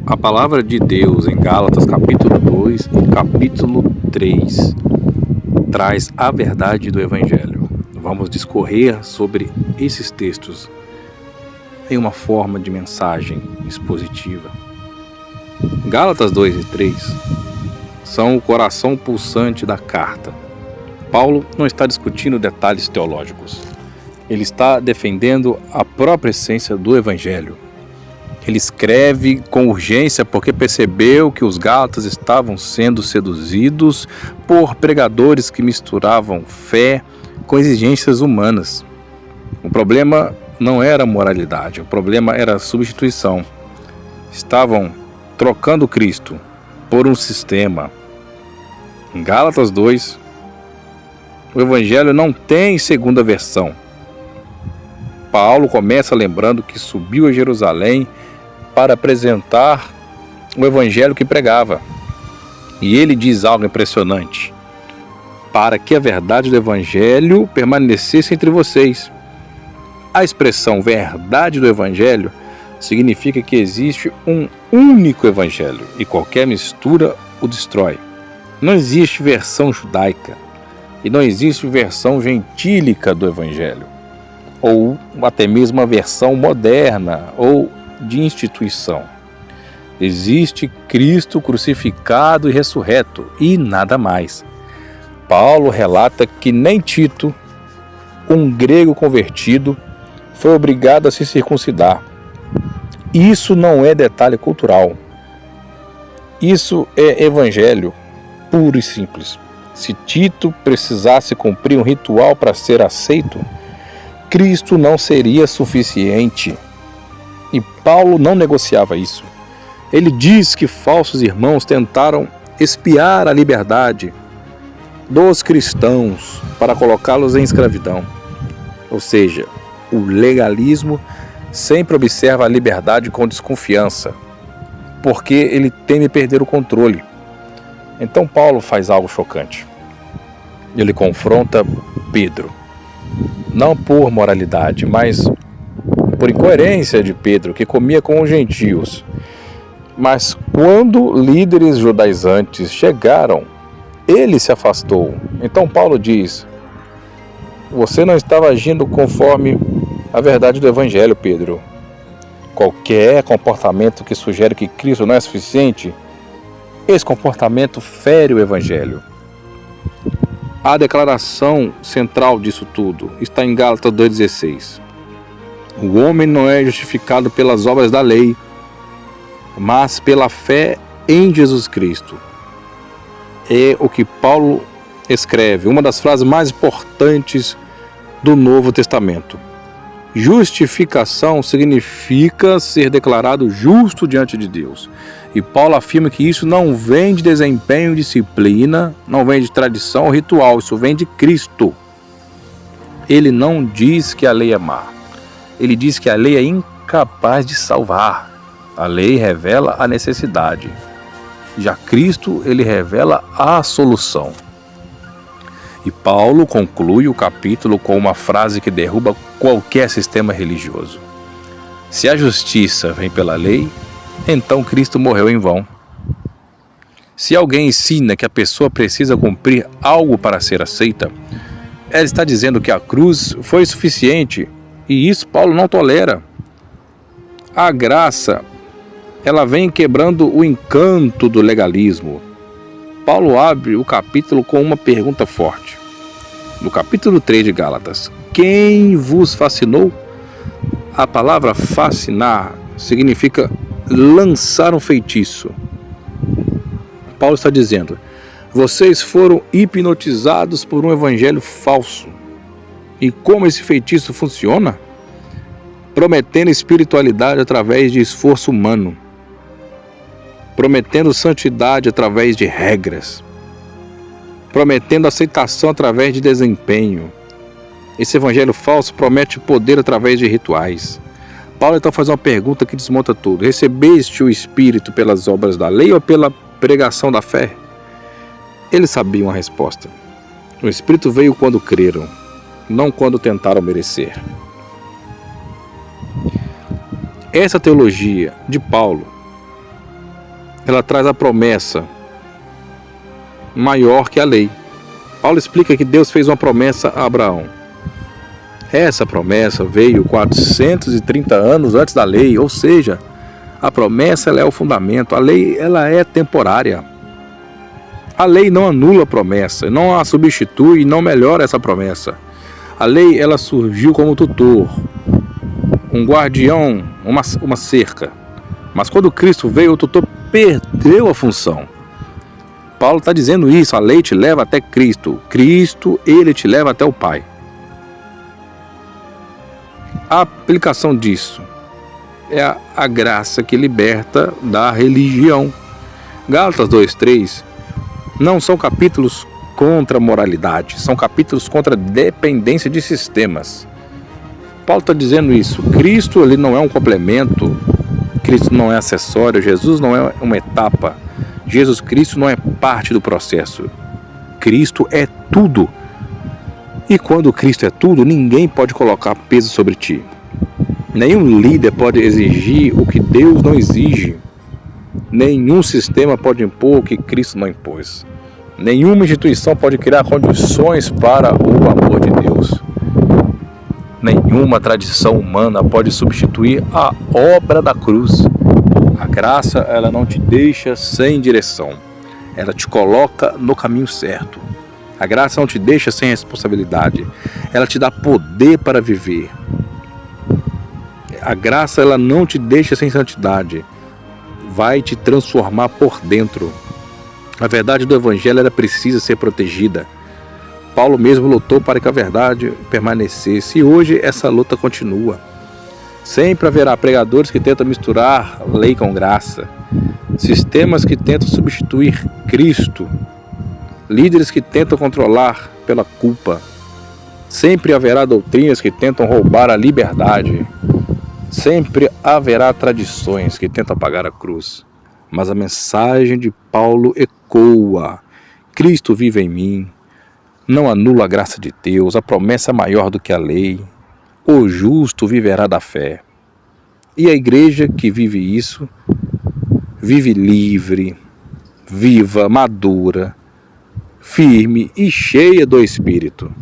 A palavra de Deus em Gálatas capítulo 2 e capítulo 3 traz a verdade do Evangelho. Vamos discorrer sobre esses textos em uma forma de mensagem expositiva. Gálatas 2 e 3 são o coração pulsante da carta. Paulo não está discutindo detalhes teológicos. Ele está defendendo a própria essência do Evangelho. Ele escreve com urgência porque percebeu que os gálatas estavam sendo seduzidos por pregadores que misturavam fé com exigências humanas. O problema não era moralidade, o problema era a substituição. Estavam trocando Cristo por um sistema. Em Gálatas 2, o Evangelho não tem segunda versão. Paulo começa lembrando que subiu a Jerusalém para apresentar o Evangelho que pregava. E ele diz algo impressionante: para que a verdade do Evangelho permanecesse entre vocês. A expressão verdade do Evangelho significa que existe um único Evangelho e qualquer mistura o destrói. Não existe versão judaica e não existe versão gentílica do Evangelho, ou até mesmo uma versão moderna ou de instituição. Existe Cristo crucificado e ressurreto e nada mais. Paulo relata que nem Tito, um grego convertido, foi obrigado a se circuncidar. Isso não é detalhe cultural. Isso é evangelho puro e simples. Se Tito precisasse cumprir um ritual para ser aceito, Cristo não seria suficiente. E Paulo não negociava isso. Ele diz que falsos irmãos tentaram espiar a liberdade dos cristãos para colocá-los em escravidão. Ou seja, o legalismo sempre observa a liberdade com desconfiança, porque ele teme perder o controle. Então Paulo faz algo chocante. Ele confronta Pedro, não por moralidade, mas por incoerência de Pedro, que comia com os gentios. Mas quando líderes judaizantes chegaram, ele se afastou. Então Paulo diz: você não estava agindo conforme a verdade do Evangelho, Pedro. Qualquer comportamento que sugere que Cristo não é suficiente, esse comportamento fere o Evangelho. A declaração central disso tudo está em Gálatas 2,16. O homem não é justificado pelas obras da lei, mas pela fé em Jesus Cristo. É o que Paulo escreve, uma das frases mais importantes do Novo Testamento. Justificação significa ser declarado justo diante de Deus. E Paulo afirma que isso não vem de desempenho, disciplina, não vem de tradição ou ritual, isso vem de Cristo. Ele não diz que a lei é má. Ele diz que a lei é incapaz de salvar. A lei revela a necessidade. Já Cristo, ele revela a solução. E Paulo conclui o capítulo com uma frase que derruba qualquer sistema religioso. Se a justiça vem pela lei, então Cristo morreu em vão. Se alguém ensina que a pessoa precisa cumprir algo para ser aceita, ela está dizendo que a cruz foi suficiente, e isso Paulo não tolera. A graça, ela vem quebrando o encanto do legalismo. Paulo abre o capítulo com uma pergunta forte. No capítulo 3 de Gálatas: quem vos fascinou? A palavra fascinar significa lançar um feitiço. Paulo está dizendo: vocês foram hipnotizados por um evangelho falso. E como esse feitiço funciona? Prometendo espiritualidade através de esforço humano, prometendo santidade através de regras, prometendo aceitação através de desempenho. Esse evangelho falso promete poder através de rituais. Paulo então faz uma pergunta que desmonta tudo: recebeste o Espírito pelas obras da lei ou pela pregação da fé? Eles sabiam a resposta. O Espírito veio quando creram, não quando tentaram merecer. Essa teologia de Paulo ela traz a promessa maior que a lei. Paulo explica que Deus fez uma promessa a Abraão. Essa promessa veio 430 anos antes da lei, ou seja, a promessa ela é o fundamento, a lei ela é temporária. A lei não anula a promessa, não a substitui e não melhora essa promessa. A lei ela surgiu como tutor, um guardião, uma cerca. Mas quando Cristo veio, o tutor perdeu a função. Paulo está dizendo isso, a lei te leva até Cristo. Cristo, ele te leva até o Pai. A aplicação disso é a graça que liberta da religião. Gálatas 2:3 não são capítulos contra a moralidade, são capítulos contra a dependência de sistemas. Paulo está dizendo isso. Cristo ele não é um complemento, Cristo não é acessório, Jesus não é uma etapa, Jesus Cristo não é parte do processo. Cristo é tudo. E quando Cristo é tudo, ninguém pode colocar peso sobre ti. Nenhum líder pode exigir o que Deus não exige. Nenhum sistema pode impor o que Cristo não impôs. Nenhuma instituição pode criar condições para o amor de Deus. Nenhuma tradição humana pode substituir a obra da cruz. A graça, ela não te deixa sem direção. Ela te coloca no caminho certo. A graça não te deixa sem responsabilidade. Ela te dá poder para viver. A graça ela não te deixa sem santidade. Vai te transformar por dentro. A verdade do Evangelho ela precisa ser protegida. Paulo mesmo lutou para que a verdade permanecesse. E hoje essa luta continua. Sempre haverá pregadores que tentam misturar lei com graça. Sistemas que tentam substituir Cristo. Líderes que tentam controlar pela culpa. Sempre haverá doutrinas que tentam roubar a liberdade. Sempre haverá tradições que tentam apagar a cruz. Mas a mensagem de Paulo ecoa. Cristo vive em mim. Não anula a graça de Deus. A promessa é maior do que a lei. O justo viverá da fé. E a igreja que vive isso, vive livre, viva, madura, firme e cheia do Espírito.